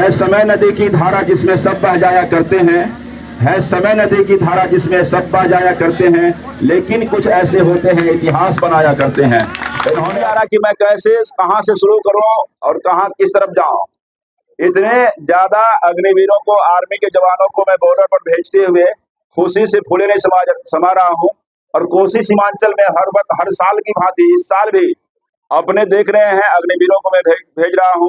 है समय नदी की धारा जिसमें सब बह जाया करते हैं, है समय नदी की धारा जिसमें सब बह जाया करते हैं, लेकिन कुछ ऐसे होते हैं इतिहास बनाया करते हैं। इन्होंने आ रहा कि मैं कैसे कहां से शुरू करूं और कहां किस तरफ जाऊं। इतने ज्यादा अग्निवीरों को, आर्मी के जवानों को मैं बॉर्डर पर भेजते हुए खुशी से फूले नहीं समा रहा हूं। और कोसी सीमांचल में हर वक्त, हर साल की भांति इस साल भी अपने देख रहे हैं अग्निवीरों को मैं भेज रहा हूं।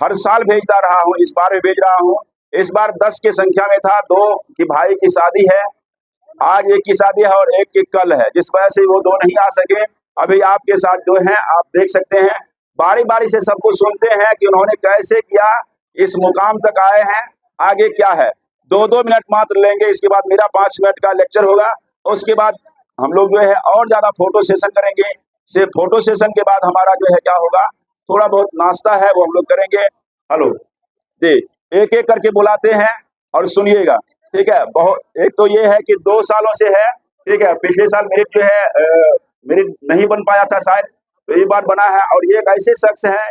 हर साल भेजता रहा हूं, इस बार भी भेज रहा हूं। इस बार 10 की संख्या में था, 2 की भाई की शादी है, आज एक की शादी है और एक की कल है, जिस वजह से वो 2 नहीं आ सके। अभी आपके साथ जो है आप देख सकते हैं, बारी बारी से सब कुछ सुनते हैं कि उन्होंने कैसे किया, इस मुकाम तक आए हैं, आगे क्या है। 2-2 मिनट मात्र लेंगे, इसके बाद मेरा 5 मिनट का लेक्चर होगा। उसके बाद हम लोग जो है और ज्यादा फोटो सेशन करेंगे। सिर्फ फोटो सेशन के बाद हमारा जो है क्या होगा, थोड़ा बहुत नाश्ता है वो हम लोग करेंगे। हेलो जी, एक एक करके बुलाते हैं और सुनिएगा, ठीक है। बहुत एक तो ये है कि 2 सालों से है, ठीक है। पिछले साल मेरिट जो है मेरिट नहीं बन पाया था शायद, तो ये बार बना है। और ये एक ऐसे शख्स है,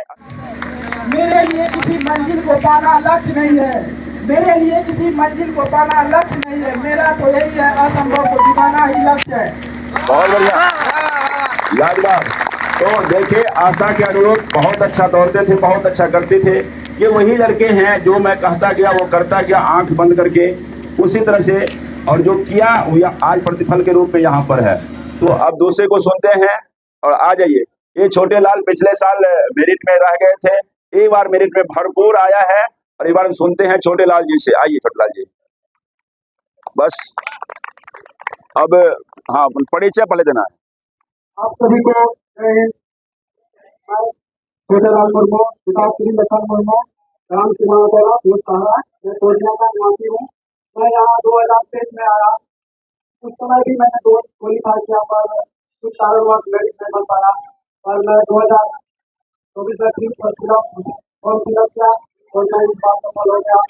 मेरे लिए किसी मंजिल को पाना लक्ष्य नहीं है, मेरे लिए किसी मंजिल को पाना लक्ष्य नहीं है, मेरा तो यही है असंभव को दिखाना ही लक्ष्य है। बहुत बढ़िया, लाजवाब। तो देखिए, आशा के अनुरूप बहुत अच्छा दौड़ते थे, बहुत अच्छा करते थे। ये वही लड़के हैं जो मैं कहता गया वो करता गया, आंख बंद करके उसी तरह से, और जो किया वो आज प्रतिफल के रूप में यहाँ पर है। तो अब दूसरे को सुनते हैं और आ जाइए। ये छोटे लाल पिछले साल मेरिट में रह गए थे, एक बार मेरिट में भरपूर आया है, और एक बार हम सुनते हैं छोटे लाल जी से। आइए छोटे लाल जी, बस अब हाँ परिचय पहले देना है। आप सभी को छोटे लाल मुर्मू, पिता श्री लखन मुर्मू, ग्राम सीमातोला, मैं कोटना का निवासी हूँ। मैं यहाँ 2023 में आया। उस समय भी मैंने क्वालिफाई किया, पर कुछ कारणवश मेरिट नहीं बन पाया। और मैं 2024 में फॉर्म फिलअप किया और मैं इस बार सफल हो गया।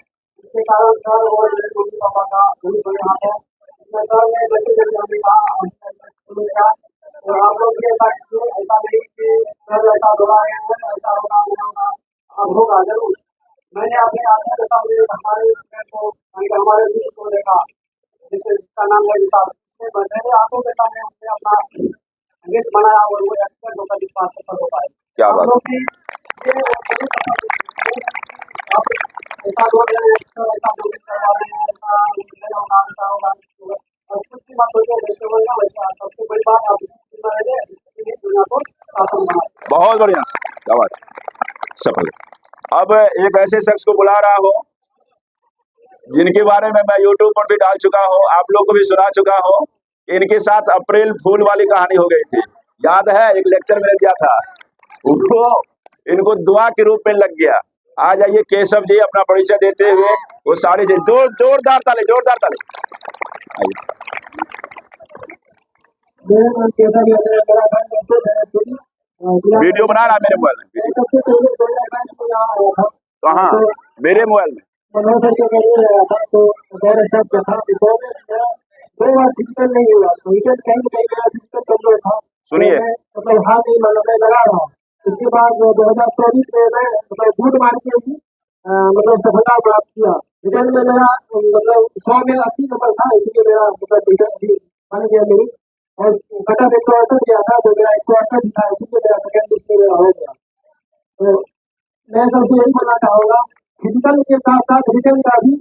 इसके कारण सर और मेरे मम्मी पापा का बहुत बड़े हाथ है। सर ने जैसे जैसे हमें कहा और आप लोग भी ऐसा कीजिए, ऐसा नहीं कि सर ऐसा हो रहा है, ऐसा होगा, होगा, अब होगा जरूर। मैंने अपने आत्मा के सामने हमारे दोस्त को देखा, जिसका नाम है विशाल। मेरे आंखों के सामने हमने अपना लिस्ट बनाया और वो एक्सपर्ट होकर इस बात सफल हो पाए। क्या बात है। सबसे बड़ी बात आप बहुत बढ़िया, क्या बात, सफल। अब एक ऐसे शख्स को बुला रहा हूँ जिनके बारे में मैं यूट्यूब पर भी डाल चुका हूँ, आप लोग को भी सुना चुका हूँ। इनके साथ अप्रैल फूल वाली कहानी हो गई थी, याद है, एक लेक्चर में दिया था, वो इनको दुआ के रूप में लग गया। आ जाइए केशव जी, अपना परिचय देते हुए वो सारे जोरदार ताले, जोरदार ताले। वीडियो बना रहा मेरे मोबाइल में, कहाँ, मेरे मोबाइल में। सुनिए, इसके बाद 2024 में मैं बूट मार के सफलता प्राप्त किया। रिटर्न में मेरा 100 में 80 नंबर था, इसीलिए मेरा बन गया मेरी। और कटअप 168 गया था, तो मेरा 168 था, इसीलिए मेरा सेकंड लिस्ट में हो गया। तो मैं सबसे यही बोलना चाहूँगा, फिजिकल के साथ साथ रिटर्न का भी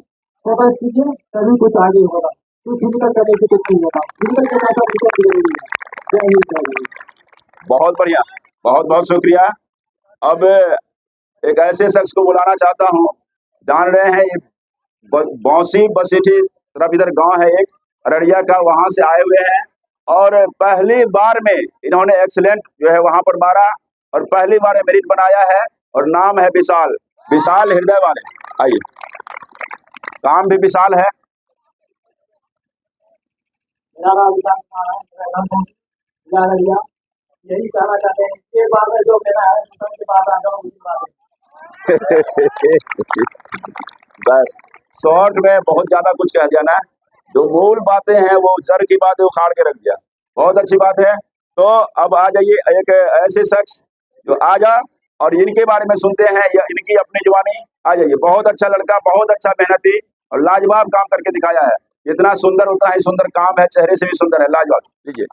फोकस कीजिए, तभी कुछ आगे होगा। तो फिजिकल करने से कुछ नहीं होगा, फिजिकल के साथ साथ रिटर्न जरूरी है। बहुत बढ़िया, बहुत बहुत शुक्रिया। अब एक ऐसे शख्स को बुलाना चाहता हूँ, जान रहे हैं ये बौसी बसेठी तरफ इधर गांव है एक अररिया का, वहां से आए हुए हैं और पहली बार में इन्होंने एक्सीलेंट जो है वहां पर मारा और पहली बार मेरिट बनाया है, और नाम है विशाल, विशाल हृदय वाले। आइए, काम भी विशाल है। मेरा नाम विशाल कुमार है, यही कहना चाहते हैं कि बार में जो मेरा है सबके बाद आ जाओ उसी बस शॉर्ट में बहुत ज्यादा कुछ कह दिया ना, जो मूल बातें हैं वो जड़ की बातें उखाड़ के रख दिया, बहुत अच्छी बात है। तो अब आ जाइए एक ऐसे शख्स जो आ जा और इनके बारे में सुनते हैं, या इनकी अपनी जुबानी आ जाइए, बहुत अच्छा लड़का, बहुत अच्छा मेहनती और लाजवाब काम करके दिखाया है। इतना सुंदर, उतना ही सुंदर काम है, चेहरे से भी सुंदर है, लाजवाब। लीजिए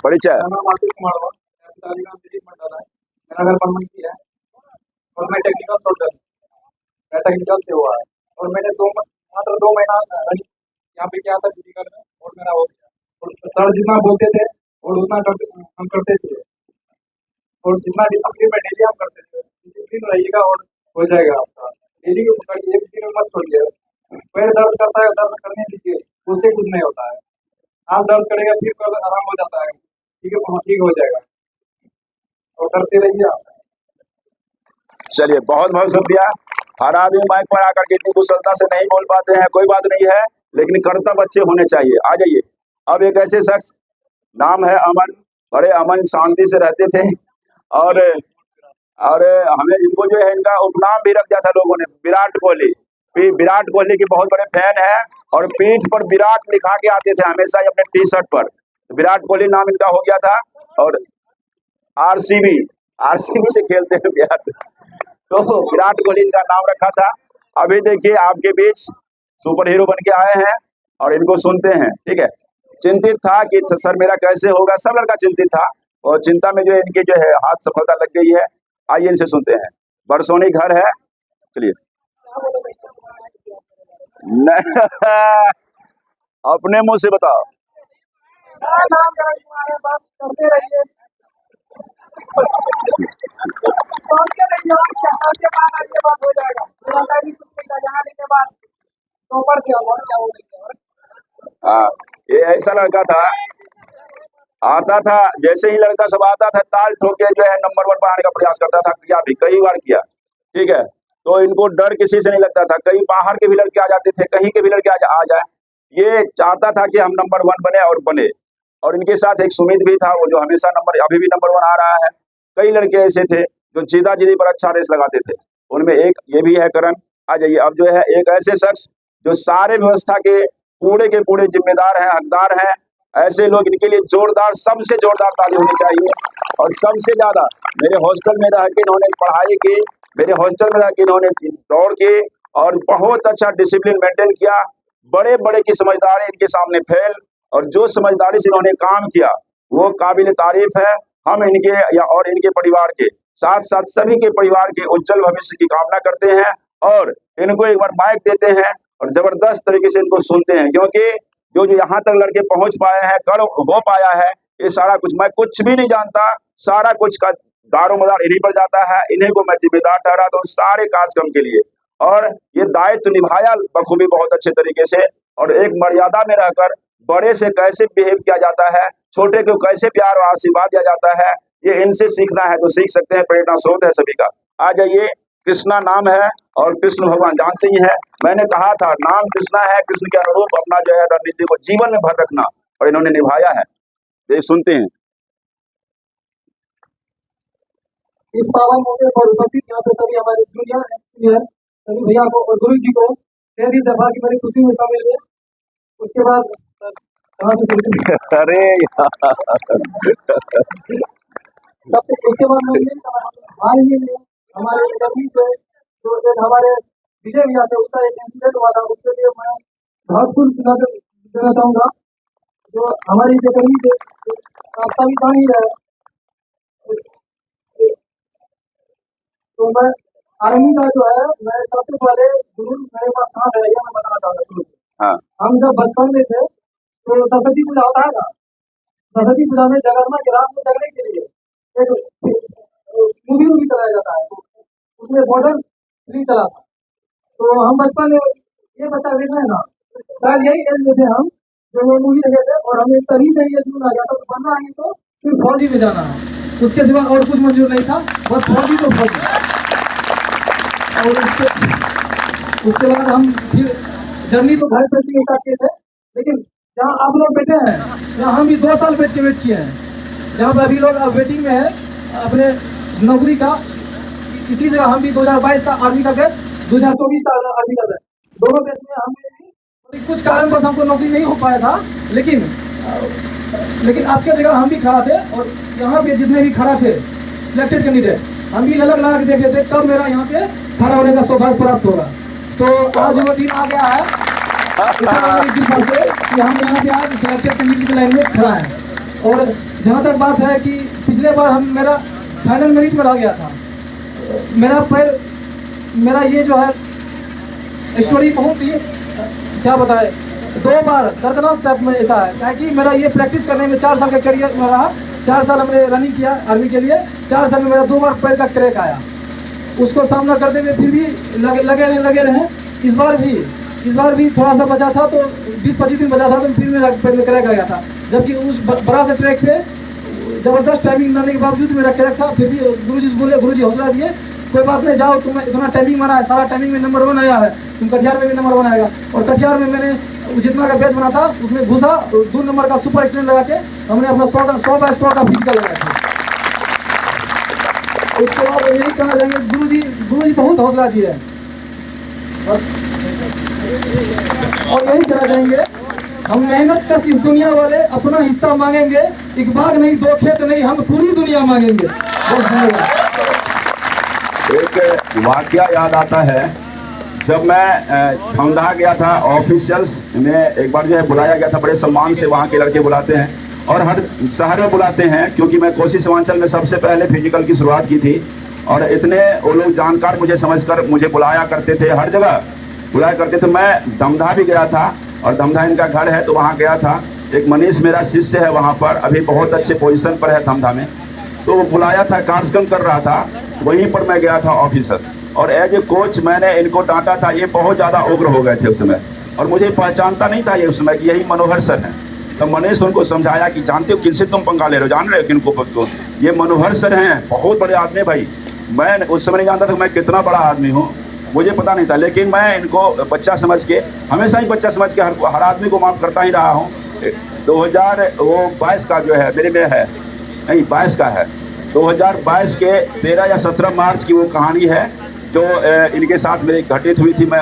परिचय। मेरा नाम आशीष कुमार हुआ, मेरा घर बनमनखी है और मैं टेक्निकल सोल्जर, मैं टेक्निकल से हुआ है और मैंने मात्र 2 महीना यहाँ पे किया था फिजिकल में और मेरा हो गया। और सर जितना बोलते थे और उतना हम करते थे और जितना डिसिप्लिन में डेली हम करते थे, डिसिप्लिन रहिएगा और हो जाएगा आपका। डेली एक दिन मत छोड़िए। पैर दर्द करता है, दर्द करने दीजिए, उससे कुछ नहीं होता है। हाथ दर्द करेगा फिर कल आराम हो जाता है, ठीक है, ठीक हो जाएगा और करते रहिए आप। चलिए, बहुत बहुत शुक्रिया। हर आदमी माइक पर आकर के इतनी कुशलता से नहीं बोल पाते हैं, कोई बात नहीं है, लेकिन कर्तव्य अच्छे होने चाहिए। आ जाइए। अब एक ऐसे शख्स, नाम है अमन, बड़े अमन शांति से रहते थे और हमें इनको जो है इनका उपनाम भी रख दिया था लोगों ने, विराट कोहली। विराट कोहली के बहुत बड़े फैन है और पीठ पर विराट लिखा के आते थे हमेशा ही अपने टी शर्ट पर, विराट कोहली नाम इनका हो गया था। और आरसीबी से खेलते हैं बिहार, तो विराट कोहली इनका नाम रखा था। अभी देखिए आपके बीच सुपर हीरो बन के आए हैं और इनको सुनते हैं। ठीक है, चिंतित था कि सर मेरा कैसे होगा, सब लड़का चिंतित था और चिंता में जो है इनके जो है हाथ सफलता लग गई है। आइए इनसे सुनते हैं। बरसोनी घर है, चलिए। अपने मुंह से बताओ। करते रहिए, बात हो जाएगा। हाँ, ये ऐसा लड़का था, आता था जैसे ही लड़का सब आता था ताल ठोक के जो है नंबर 1 पर आने का प्रयास करता था, किया भी कई बार किया। ठीक है, तो इनको डर किसी से नहीं लगता था। कई बाहर के भी लड़के आ जाते थे, कहीं के भी लड़के आ जाए, ये चाहता था कि हम नंबर 1 बने और बने। और इनके साथ एक सुमित भी था, वो जो हमेशा अभी भी नंबर 1 आ रहा है। कई लड़के ऐसे थे जो जीदा-जीदी पर अच्छा रेस लगाते थे, उनमें एक ये भी है करण। आ जाइए। अब जो है एक ऐसे शख्स जो सारे व्यवस्था के पूरे जिम्मेदार हैं, हकदार हैं, ऐसे लोग, इनके लिए जोरदार, सबसे जोरदार ताली होनी चाहिए। और सबसे ज्यादा मेरे हॉस्टल में रह के इन्होंने पढ़ाई की, मेरे हॉस्टल में रह के इन्होंने दौड़ के और बहुत अच्छा डिसिप्लिन मेंटेन किया। बड़े बड़े की समझदारी इनके सामने फैल, और जो समझदारी से इन्होंने काम किया वो काबिल तारीफ है। हम इनके और इनके परिवार के साथ साथ सभी के परिवार के उज्जवल भविष्य की कामना करते हैं और इनको एक बार माइक देते हैं और जबरदस्त तरीके से इनको सुनते हैं, क्योंकि जो यहाँ तक लड़के पहुंच पाए हैं, कर हो पाया है, ये सारा कुछ मैं कुछ भी नहीं जानता, सारा कुछ का दारोमदार इन्हीं पर जाता है। इन्हीं को मैं जिम्मेदार ठहराता हूँ सारे कार्यक्रम के लिए, और ये दायित्व निभाया बखूबी बहुत अच्छे तरीके से। और एक मर्यादा में रहकर बड़े से कैसे बिहेव किया जाता है, छोटे को कैसे प्यार और आशीर्वाद दिया जाता है, ये इनसे सीखना है तो सीख सकते हैं। प्रेरणा स्रोत है सभी का। आ जाइए। कृष्णा नाम है और कृष्ण भगवान जानते ही हैं, मैंने कहा था नाम कृष्णा है, कृष्ण के अनुरूप अपना जो है रणनीति को जीवन में भर रखना, और इन्होंने निभाया है। ये सुनते हैं। इस पावन मौके पर उपस्थित यहाँ पे सभी हमारे जूनियर सभी भैया को और गुरु जी को तहे दिल से आभार की बड़ी खुशी में शामिल हुए। उसके बाद कहाँ से अरे सबसे उसके बाद हाल ही में हमारे गर्मी से जो हमारे विजय भैया थे, उसका एक इंसिडेंट हुआ था, उसके लिए मैं बहुत कुछ देना चाहूँगा। जो हमारी इस गर्मी से आप सभी जान ही रहे, तो मैं आर्मी का जो है, मैं सबसे पहले गुरु मेरे पास कहाँ से मैं बताना चाहता शुरू से। हाँ। हम जब बचपन में थे तो सरस्वती पूजा होता है ना, सरस्वती पूजा में जागरणा के रात में जगने के लिए एक मूवी चलाया जाता है, उसमें बॉर्डर फिल्म चला था। तो हम बचपन में ये बच्चा देख रहे हैं ना, शायद यही एज में थे हम जो वो मूवी देखे थे, और हमें तभी से ये जुनून आ गया था, तो बनना है तो सिर्फ फौजी में जाना है, उसके सिवा और कुछ मंजूर नहीं था, बस फौजी तो फौजी। और उसके बाद हम फिर जर्नी तो घर पे से स्टार्ट किए थे, लेकिन जहाँ आप लोग बैठे हैं यहाँ हम भी 2 साल बैठ के वेट किए हैं। जहाँ पे अभी लोग वेटिंग में है अपने नौकरी का, इसी जगह हम भी 2022 का आर्मी का बैच, 2024 का आर्मी का बैच, दोनों बैच में हम कुछ कारणवश हमको नौकरी नहीं हो पाया था, लेकिन आपके जगह हम भी खड़ा थे, और यहाँ पे जितने भी खड़ा थे सिलेक्टेड कैंडिडेट, हम भी ललक लगा के देखे थे कब मेरा यहाँ पे खड़ा होने का सौभाग्य प्राप्त होगा। तो आज वो दिन आ गया है कृपा से कि हम यहाँ पे आज सिलेक्टेड कैंडिडेट की लाइन में खड़ा है। और जहाँ तक बात है कि पिछले बार मेरा फाइनल मेरिट में रह गया था। मेरा ये जो है स्टोरी बहुत ही क्या बताए, 2 बार दर्दनाक टाइप में ऐसा है। क्या कि मेरा ये प्रैक्टिस करने में 4 साल का करियर में रहा। 4 साल हमने रनिंग किया आर्मी के लिए। 4 साल में मेरा 2 बार पैर का क्रैक आया। उसको सामना करते हुए फिर भी लगे रहे। इस बार भी थोड़ा सा बचा था, तो 20-25 दिन बचा था, तो फिर मेरा पैर में क्रैक आ गया था। जबकि उस बड़ा से ट्रैक पे ज़बरदस्त टाइमिंग लाने के बावजूद मेरा क्रैक था। फिर भी गुरुजी बोले, गुरुजी हौसला दिए, कोई बात नहीं, जाओ, तुम्हें इतना टाइमिंग मारा है, सारा टाइमिंग में नंबर 1 आया है, तुम कटिहार में भी नंबर 1 आएगा। और कटिहार में मैंने जितना का बैच बना था उसमें घुसा, 2 नंबर का सुपर एक्सीलेंट लगा के हमने अपना 100/100 का फिजिकल लगाया था। उसके बाद यही कहना चाहेंगे, गुरुजी बहुत हौसला दिए है बस। और यही कहना चाहेंगे, हम मेहनत कश इस दुनिया वाले अपना हिस्सा मांगेंगे, 1 बाग नहीं 2 खेत नहीं, हम पूरी दुनिया मांगेंगे। बहुत धन्यवाद। एक वाकया याद आता है, जब मैं धमदाहा गया था ऑफिशियल्स में, एक बार जो है बुलाया गया था, बड़े सम्मान से वहाँ के लड़के बुलाते हैं और हर शहर में बुलाते हैं, क्योंकि मैं कोसी सीमांचल में सबसे पहले फिजिकल की शुरुआत की थी। और इतने वो लोग जानकार मुझे समझकर मुझे बुलाया करते थे, हर जगह बुलाया करते थे। मैं धमदाहा भी गया था और धमदाहा इनका घर है, तो वहाँ गया था। एक मनीष मेरा शिष्य है वहाँ पर, अभी बहुत अच्छे पोजीशन पर है धमदाहा में, तो वो बुलाया था, कार्यक्रम कर रहा था, वहीं पर मैं गया था ऑफिसर। और एज ए कोच मैंने इनको डांटा था। ये बहुत ज़्यादा उग्र हो गए थे उस समय, और मुझे पहचानता नहीं था ये उस समय कि यही मनोहर सर हैं। तो मनीष उनको समझाया कि जानते हो किनसे तुम पंगा ले रहे हो, जान रहे हो किनको पकड़ो, ये मनोहर सर हैं, बहुत बड़े आदमी भाई। मैं उस समय नहीं जानता था मैं कितना बड़ा आदमी हूँ, मुझे पता नहीं था, लेकिन मैं इनको बच्चा समझ के, हमेशा ही बच्चा समझ के हर आदमी को माफ़ करता ही रहा हूँ। 2022 का जो है मेरे में है, नहीं 22 का है, 2022 के 13 या 17 मार्च की वो कहानी है जो इनके साथ मेरी घटित हुई थी। मैं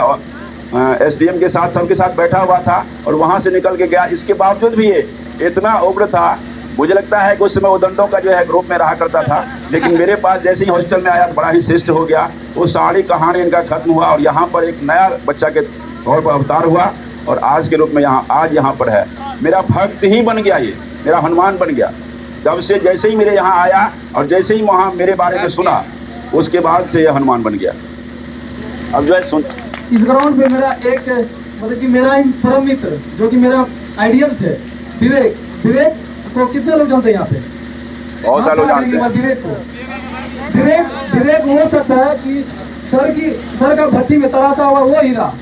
SDM के साथ, सबके साथ बैठा हुआ था और वहाँ से निकल के गया। इसके बावजूद भी ये इतना उग्र था, मुझे लगता है कि उस समय वो दंडों का जो है ग्रुप में रहा करता था, लेकिन मेरे पास जैसे ही हॉस्टल में आया तो बड़ा ही श्रेष्ठ हो गया। वो सारी कहानी इनका खत्म हुआ और यहाँ पर एक नया बच्चा के तौर पर अवतार हुआ और आज के रूप में आज यहाँ पर है। मेरा भक्त ही बन गया, ये मेरा हनुमान बन गया। जब से जैसे ही मेरे यहाँ आया और जैसे ही वहाँ मेरे बारे में सुना, उसके बाद से यह हनुमान बन गया। अब जो है सुन, इस ग्राउंड पे मेरा एक मतलब कि मेरा ही परम मित्र जो कि मेरा आइडियल थे, विवेक को कितने लोग जानते हैं यहाँ पे? बहुत सारे लोग जानते हैं विवेक वो शख्स है कि सर का भट्टी में तराशा हुआ वो हीरा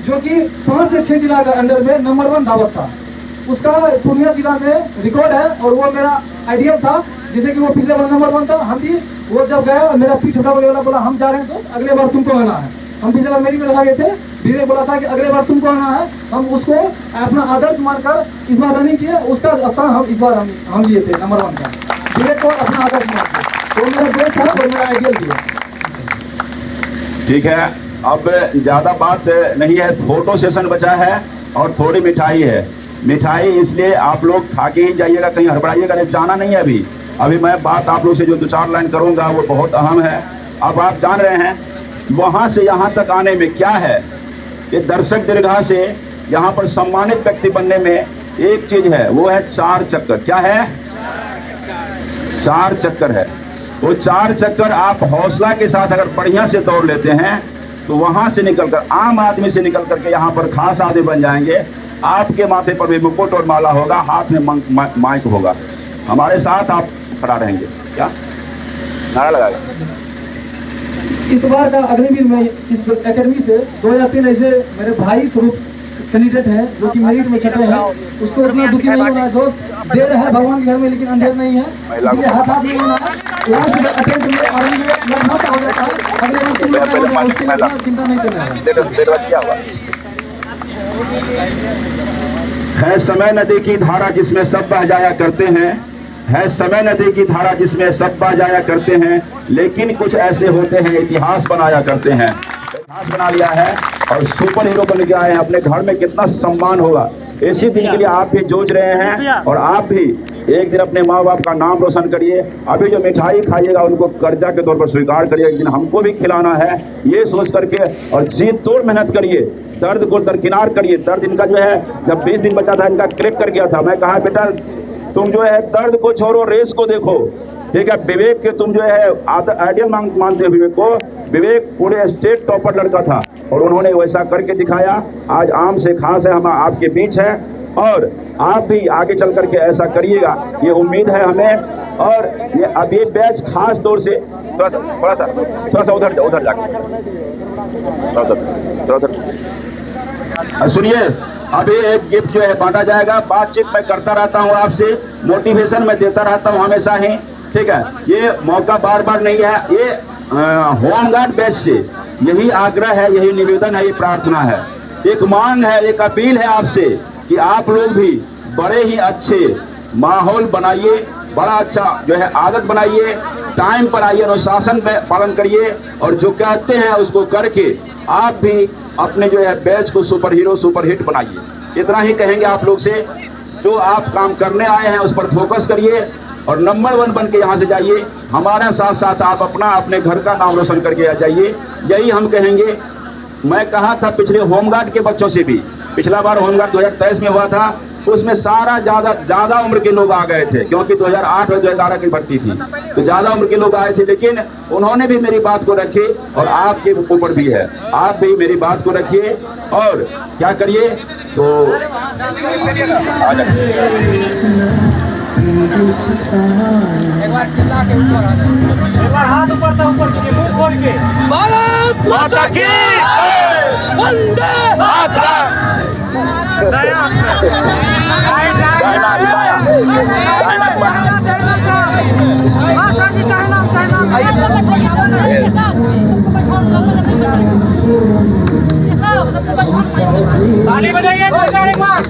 जो कि 5 से 6 जिला का अंडर में नंबर 1 धावक था। उसका पूर्णिया जिला में रिकॉर्ड है और वो मेरा आइडियल था। जैसे कि वो पिछले बार नंबर 1 था, हम भी वो जब गया मेरा पीठ उठा वाला बोला हम जा रहे हैं तो अगले बार तुमको आना है। हम पिछले बार मेरी में लगा गए थे, विवेक बोला था कि अगले बार तुमको आना है। हम उसको अपना आदर्श मानकर इस बार रनिंग किए, उसका स्थान हम इस बार हम लिए थे नंबर 1 का। विवेक को अपना आदर्श मानकर वो मेरा दोस्त था और मेरा आइडियल भी है। ठीक है, अब ज़्यादा बात नहीं है, फोटो सेशन बचा है और थोड़ी मिठाई है। मिठाई इसलिए आप लोग खा के ही जाइएगा, कहीं हड़बड़ाइएगा नहीं, जाना नहीं है अभी मैं बात आप लोग से जो 2-4 लाइन करूंगा वो बहुत अहम है। अब आप जान रहे हैं वहाँ से यहाँ तक आने में क्या है, ये दर्शक दीर्घा से यहाँ पर सम्मानित व्यक्ति बनने में एक चीज़ है, वो है 4 चक्कर। क्या है? 4 चक्कर है। वो 4 चक्कर आप हौसला के साथ अगर बढ़िया से दौड़ लेते हैं तो वहाँ से निकलकर आम आदमी से निकल करके यहाँ पर खास आदमी बन जाएंगे। आपके माथे पर भी मुकुट और माला होगा, हाथ में माइक होगा, हमारे साथ आप खड़ा रहेंगे। क्या नारा लगाएगा? इस बार का अग्निवीर में इस एकेडमी से 2 या 3 ऐसे मेरे भाई स्वरूप कैंडिडेट हैं जो कि मेरिट में छठे हैं। उसको इतना दुखी नहीं होना है दोस्त, देर है भगवान के घर में लेकिन अंधेर नहीं है, इसलिए हाथ नहीं होना है। लास्ट अटेम्प्ट में आर्मी में लगभग हो जाता है, अगले बार तुम लोग उसके लिए चिंता नहीं करना है। समय नदी की धारा जिसमें सब बह जाया करते हैं, है समय नदी की धारा जिसमें सब बह जाया करते हैं, लेकिन कुछ ऐसे होते हैं इतिहास बनाया करते हैं। इतिहास बना लिया है और सुपर हीरो बन के आए हैं, अपने घर में कितना सम्मान होगा। इसी दिन के लिए आप भी जूझ रहे हैं और आप भी एक दिन अपने माँ बाप का नाम रोशन करिए। अभी जो मिठाई खाइएगा उनको कर्जा के तौर पर स्वीकार करिए, एक दिन हमको भी खिलाना है ये सोच करके, और जी तोड़ मेहनत करिए, दर्द को दरकिनार करिए। दर्द इनका जो है जब 20 दिन बचा था इनका क्रैक कर गया था। मैं कहा बेटा तुम जो है दर्द को छोड़ो, रेस को देखो, ठीक है। विवेक के तुम जो है आइडियल मानते हो विवेक को। विवेक पूरे स्टेट टॉपर लड़का था और उन्होंने वैसा करके दिखाया। आज आम से खास है, हम आपके बीच है और आप भी आगे चल करके ऐसा करिएगा, ये उम्मीद है हमें। और ये अब ये बैच खास तौर से थोड़ा सा उधर जाकर सुनिए। अभी एक गिफ्ट जो है बांटा जाएगा। बातचीत मैं करता रहता हूँ आपसे, मोटिवेशन मैं देता रहता हूँ हमेशा ही, ठीक है। ये मौका बार बार नहीं है। ये होमगार्ड बैच से यही आग्रह है, यही निवेदन है, ये प्रार्थना है, एक मांग है, एक अपील है आपसे कि आप लोग भी बड़े ही अच्छे माहौल बनाइए, बड़ा अच्छा जो है आदत बनाइए, टाइम पर आइए, अनुशासन में पालन करिए और जो कहते हैं उसको करके आप भी अपने जो है बैच को सुपर हीरो सुपर हिट बनाइए। इतना ही कहेंगे आप लोग से। जो आप काम करने आए हैं उस पर फोकस करिए और नंबर 1 बन के यहाँ से जाइए। हमारे साथ साथ आप अपने घर का नाम रोशन करके जाइए, यही हम कहेंगे। मैं कहा था पिछले होमगार्ड के बच्चों से भी, पिछला बार होमगार्ड 2023 में हुआ था, उसमें सारा ज़्यादा उम्र के लोग आ गए थे, क्योंकि 2008 और 2011 की भर्ती थी तो ज़्यादा उम्र के लोग आए थे। लेकिन उन्होंने भी मेरी बात को रखी और आपके ऊपर भी है, आप भी मेरी बात को रखिए और क्या करिए तो आ जाइए। एक बार चिल्ला के ऊपर आ जाओ, एक बार हाथ ऊपर से ऊपर कीजिए, मुंह खोल के। भारत माता की वंदे मातरम। ताली बजाइए एक बार।